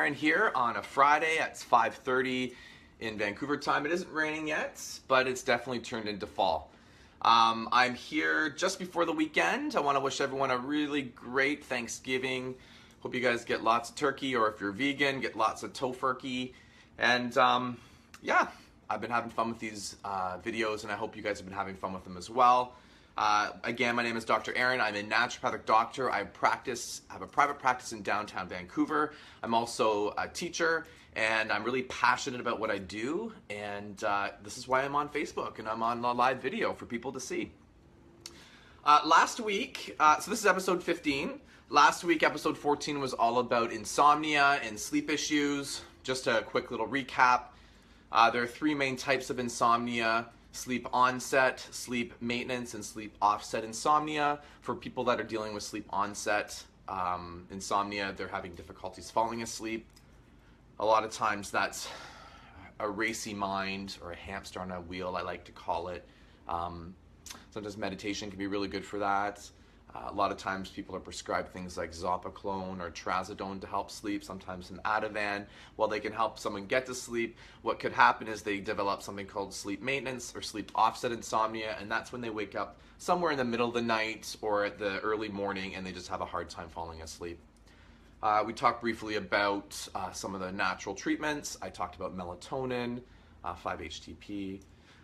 Aaron here on a Friday at 5:30 in Vancouver time. It isn't raining yet, but it's definitely turned into fall. I'm here just before the weekend. I want to wish everyone a really great Thanksgiving. Hope you guys get lots of turkey, or if you're vegan, get lots of tofurkey. And yeah, I've been having fun with these videos, and I hope you guys have been having fun with them as well. Again, my name is Dr. Aaron. I'm a naturopathic doctor. I have a private practice in downtown Vancouver. I'm also a teacher, and I'm really passionate about what I do, and this is why I'm on Facebook, and I'm on a live video for people to see. Last week, so this is episode 15. Last week, episode 14 was all about insomnia and sleep issues. Just a quick little recap. There are three main types of insomnia: sleep onset, sleep maintenance, and sleep offset insomnia. For people that are dealing with sleep onset insomnia, they're having difficulties falling asleep. A lot of times that's a racy mind, or a hamster on a wheel, I like to call it. Sometimes meditation can be really good for that. A lot of times people are prescribed things like zopiclone or trazodone to help sleep, sometimes an Ativan. While they can help someone get to sleep, what could happen is they develop something called sleep maintenance or sleep offset insomnia, and that's when they wake up somewhere in the middle of the night or at the early morning and they just have a hard time falling asleep. We talked briefly about some of the natural treatments. I talked about melatonin, 5-HTP.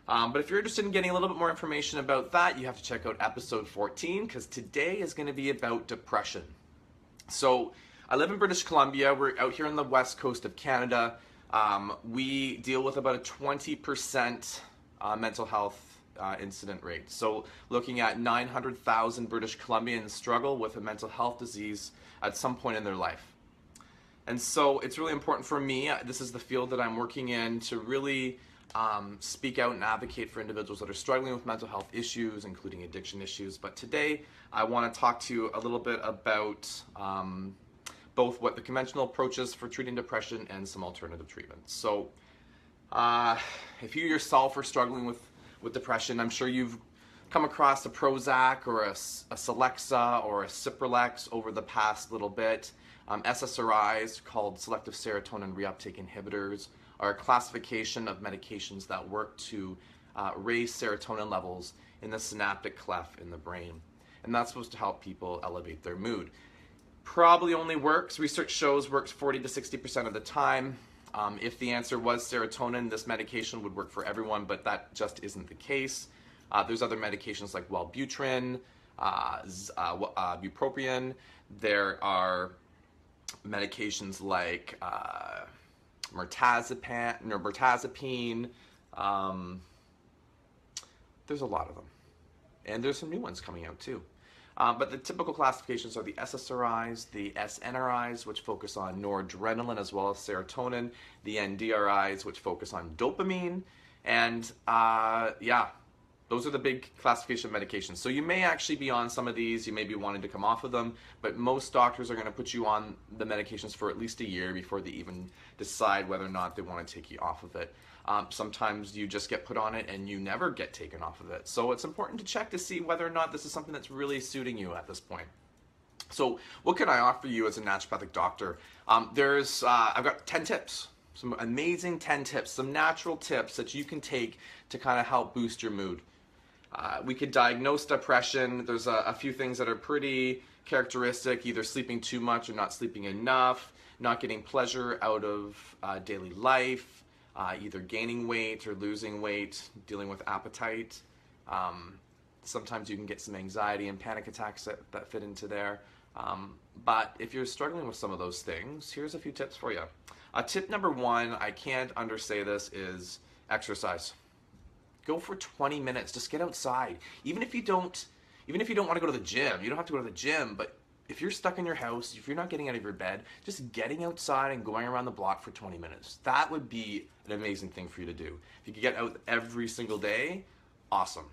But if you're interested in getting a little bit more information about that, you have to check out episode 14, because today is going to be about depression. So I live in British Columbia. We're out here on the west coast of Canada. We deal with about a 20% mental health incident rate. So looking at 900,000 British Columbians struggle with a mental health disease at some point in their life. And so it's really important for me, this is the field that I'm working in, to really speak out and advocate for individuals that are struggling with mental health issues, including addiction issues. But today I want to talk to you a little bit about both what the conventional approach is for treating depression and some alternative treatments. So if you yourself are struggling with depression, I'm sure you've come across a Prozac or a Celexa or a Cipralex over the past little bit. SSRIs, called selective serotonin reuptake inhibitors, are a classification of medications that work to raise serotonin levels in the synaptic cleft in the brain. And that's supposed to help people elevate their mood. Probably only works, research shows, works 40 to 60% of the time. If the answer was serotonin, this medication would work for everyone, but that just isn't the case. There's other medications like Wellbutrin, bupropion. There are medications like mirtazapine. There's a lot of them, and there's some new ones coming out too. But the typical classifications are the SSRIs, the SNRIs, which focus on noradrenaline as well as serotonin, the NDRIs, which focus on dopamine, and yeah, those are the big classification of medications. So you may actually be on some of these, you may be wanting to come off of them, but most doctors are going to put you on the medications for at least a year before they even decide whether or not they want to take you off of it. Sometimes you just get put on it and you never get taken off of it. So it's important to check to see whether or not this is something that's really suiting you at this point. So what can I offer you as a naturopathic doctor? I've got 10 tips. Some amazing 10 tips, some natural tips that you can take to kind of help boost your mood. We could diagnose depression. There's a few things that are pretty characteristic: either sleeping too much or not sleeping enough, not getting pleasure out of daily life, either gaining weight or losing weight, dealing with appetite. Sometimes you can get some anxiety and panic attacks that fit into there. But if you're struggling with some of those things, here's a few tips for you. Tip number one, I can't undersay this, is exercise. Go for 20 minutes. Just get outside. Even if you don't want to go to the gym, you don't have to go to the gym, but if you're stuck in your house, if you're not getting out of your bed, just getting outside and going around the block for 20 minutes. That would be an amazing thing for you to do. If you could get out every single day, awesome.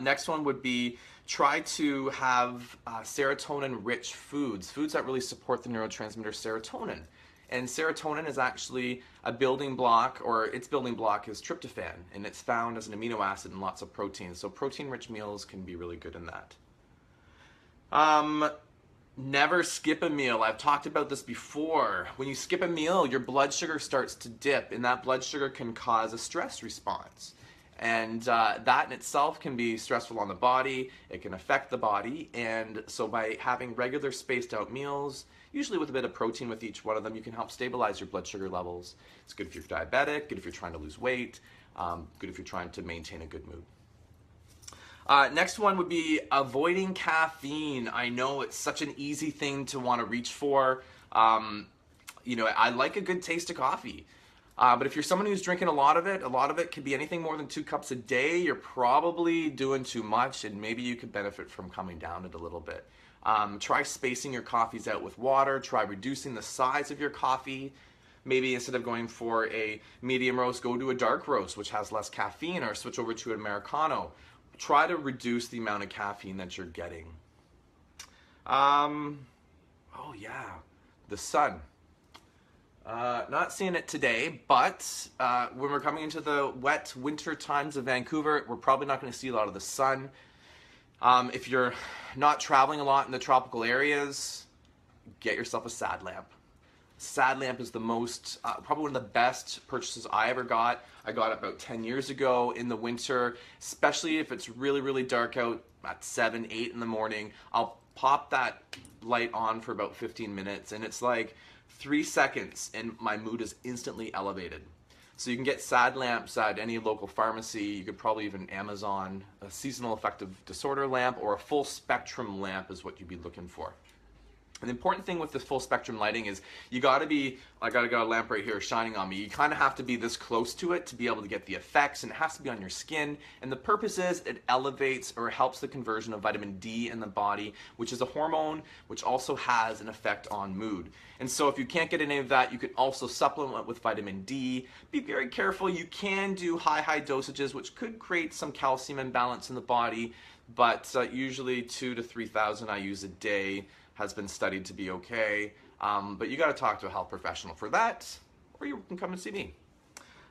Next one would be try to have serotonin-rich foods that really support the neurotransmitter serotonin. And serotonin is actually a building block, or its building block is tryptophan, and it's found as an amino acid in lots of proteins. So protein-rich meals can be really good in that. Never skip a meal. I've talked about this before. When you skip a meal, your blood sugar starts to dip, and that blood sugar can cause a stress response. And that in itself can be stressful on the body. It can affect the body. And so by having regular spaced out meals, usually with a bit of protein with each one of them, you can help stabilize your blood sugar levels. It's good if you're diabetic, good if you're trying to lose weight, good if you're trying to maintain a good mood. Next one would be avoiding caffeine. I know it's such an easy thing to want to reach for. I like a good taste of coffee. But if you're someone who's drinking a lot of it could be anything more than 2 cups a day. You're probably doing too much, and maybe you could benefit from coming down it a little bit. Try spacing your coffees out with water. Try reducing the size of your coffee. Maybe instead of going for a medium roast, go to a dark roast, which has less caffeine, or switch over to an Americano. Try to reduce the amount of caffeine that you're getting. Oh yeah, the sun. Not seeing it today, but when we're coming into the wet winter times of Vancouver, we're probably not going to see a lot of the sun. If you're not traveling a lot in the tropical areas, get yourself a sad lamp. Sad lamp is the most, probably one of the best purchases I ever got. I got it about 10 years ago in the winter, especially if it's really, really dark out at 7, 8 in the morning. I'll pop that light on for about 15 minutes, and it's like 3 seconds, and my mood is instantly elevated. So you can get sad lamps at any local pharmacy. You could probably even Amazon a seasonal affective disorder lamp, or a full spectrum lamp is what you'd be looking for. And the important thing with this full spectrum lighting is you gotta be, I got a lamp right here shining on me. You kind of have to be this close to it to be able to get the effects, and it has to be on your skin. And the purpose is it elevates or helps the conversion of vitamin D in the body, which is a hormone which also has an effect on mood. And so if you can't get any of that, you can also supplement with vitamin D. Be very careful. You can do high dosages, which could create some calcium imbalance in the body, but usually 2,000 to 3,000 IUs a day has been studied to be okay, but you got to talk to a health professional for that, or you can come and see me.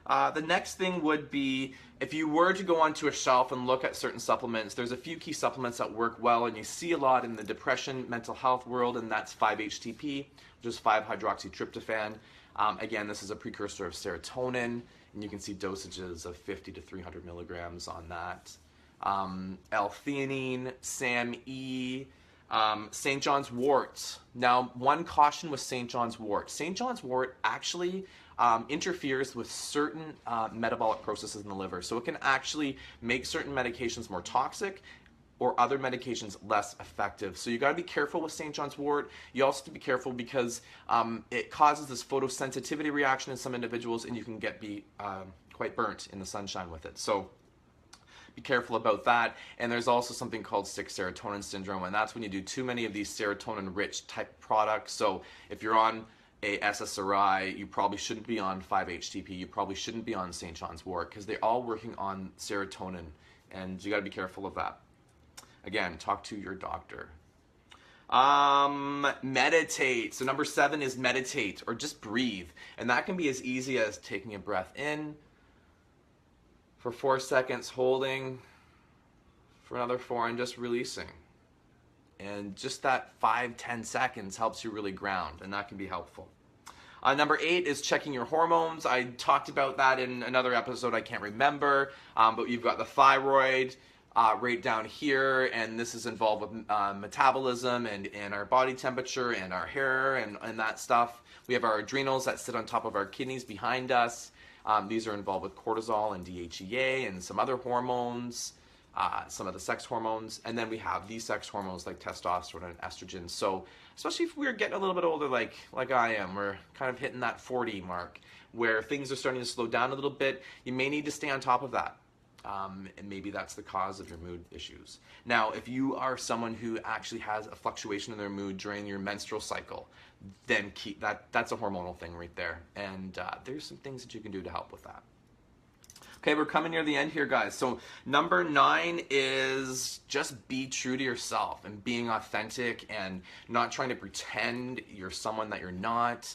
The next thing would be, if you were to go onto a shelf and look at certain supplements, there's a few key supplements that work well, and you see a lot in the depression, mental health world, and that's 5-HTP, which is 5-hydroxytryptophan. Again, this is a precursor of serotonin, and you can see dosages of 50 to 300 milligrams on that. L-theanine, SAM-E, St. John's wort. Now, one caution with St. John's wort. St. John's wort actually interferes with certain metabolic processes in the liver. So it can actually make certain medications more toxic, or other medications less effective. So you got to be careful with St. John's wort. You also have to be careful because it causes this photosensitivity reaction in some individuals, and you can be quite burnt in the sunshine with it. So be careful about that. And there's also something called sick serotonin syndrome, and that's when you do too many of these serotonin-rich type products. So if you're on a SSRI, you probably shouldn't be on 5-HTP. You probably shouldn't be on St. John's wort, because they're all working on serotonin, and you got to be careful of that. Again, talk to your doctor. Meditate. So number 7 is meditate, or just breathe. And that can be as easy as taking a breath in for 4 seconds, holding for another 4, and just releasing. And just that 5-10 seconds helps you really ground, and that can be helpful. Number 8 is checking your hormones. I talked about that in another episode, I can't remember, but you've got the thyroid right down here, and this is involved with metabolism and our body temperature and our hair and that stuff. We have our adrenals that sit on top of our kidneys behind us. These are involved with cortisol and DHEA and some other hormones, some of the sex hormones, and then we have these sex hormones like testosterone and estrogen. So especially if we're getting a little bit older, like I am, we're kind of hitting that 40 mark where things are starting to slow down a little bit, you may need to stay on top of that. And maybe that's the cause of your mood issues. Now, if you are someone who actually has a fluctuation in their mood during your menstrual cycle, then that's a hormonal thing right there. And there's some things that you can do to help with that. Okay, we're coming near the end here, guys. So number 9 is just be true to yourself and being authentic and not trying to pretend you're someone that you're not.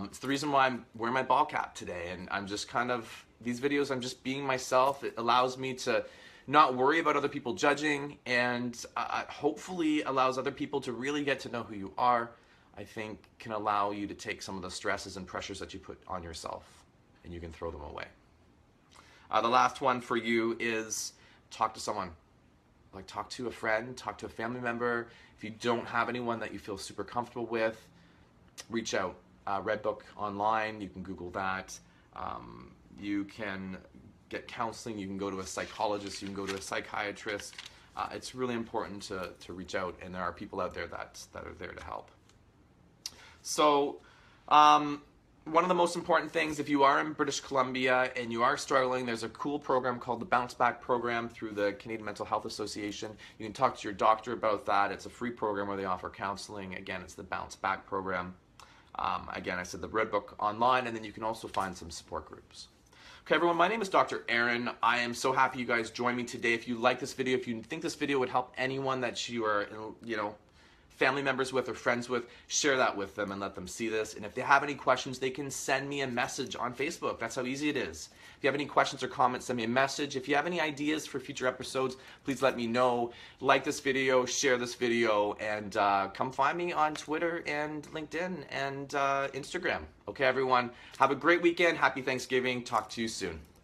It's the reason why I'm wearing my ball cap today, and I'm just kind of, these videos, I'm just being myself. It allows me to not worry about other people judging, and hopefully allows other people to really get to know who you are, I think can allow you to take some of the stresses and pressures that you put on yourself, and you can throw them away. The last one for you is talk to someone. Like, talk to a friend, talk to a family member. If you don't have anyone that you feel super comfortable with, reach out. Redbook online, you can Google that. You can get counseling, you can go to a psychologist, you can go to a psychiatrist. It's really important to reach out, and there are people out there that are there to help. So, one of the most important things, if you are in British Columbia and you are struggling, there's a cool program called the Bounce Back program through the Canadian Mental Health Association. You can talk to your doctor about that. It's a free program where they offer counseling. Again, it's the Bounce Back program. Again, I said the Red Book online, and then you can also find some support groups. Okay, everyone, my name is Dr. Aaron. I am so happy you guys joined me today. If you like this video, if you think this video would help anyone that you are, family members with or friends with, share that with them and let them see this. And if they have any questions, they can send me a message on Facebook. That's how easy it is. If you have any questions or comments, send me a message. If you have any ideas for future episodes, please let me know. Like this video, share this video, and come find me on Twitter and LinkedIn and Instagram. Okay, everyone, have a great weekend. Happy Thanksgiving. Talk to you soon.